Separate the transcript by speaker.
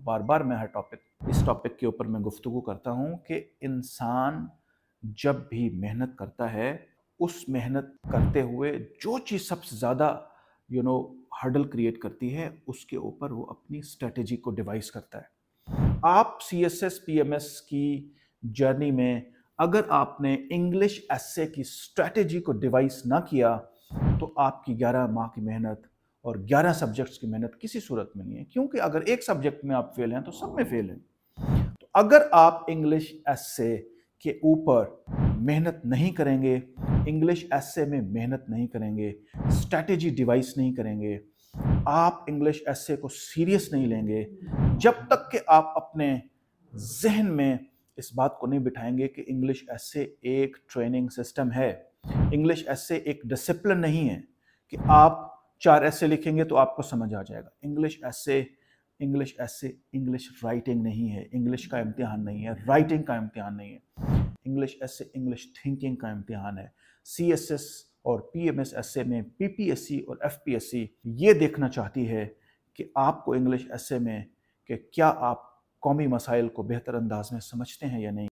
Speaker 1: बार बार मैं इस टॉपिक के ऊपर मैं गुफ्तगू करता हूँ कि इंसान जब भी मेहनत करता है, उस मेहनत करते हुए जो चीज़ सबसे ज़्यादा हर्डल क्रिएट करती है, उसके ऊपर वो अपनी स्ट्रेटेजी को डिवाइस करता है। आप CSS PMS की जर्नी में अगर आपने इंग्लिश एसे की स्ट्रेटेजी को डिवाइस ना किया, तो आपकी 11 माह की मेहनत और 11 सब्जेक्ट्स की मेहनत किसी सूरत में नहीं है, क्योंकि अगर एक सब्जेक्ट में आप फेल हैं तो सब में फेल हैं। तो अगर आप इंग्लिश एसे के ऊपर मेहनत नहीं करेंगे, इंग्लिश एसे में मेहनत नहीं करेंगे, स्ट्रैटेजी डिवाइस नहीं करेंगे, आप इंग्लिश एसे को सीरियस नहीं लेंगे, जब तक कि आप अपने जहन में इस बात को नहीं बिठाएंगे कि इंग्लिश एसे एक ट्रेनिंग सिस्टम है, इंग्लिश एसे एक डिसिप्लिन नहीं है कि आप 4 एसे लिखेंगे तो आपको समझ आ जाएगा। इंग्लिश एसे इंग्लिश राइटिंग नहीं है, इंग्लिश का इम्तिहान नहीं है, राइटिंग का इम्तिहान नहीं है। इंग्लिश एसे इंग्लिश थिंकिंग का इम्तिहान है। CSS और PMS एसे में PPSC और FPSC ये देखना चाहती है कि आपको इंग्लिश एसे में कि क्या आप कौमी मसाइल को बेहतर अंदाज में समझते हैं या नहीं।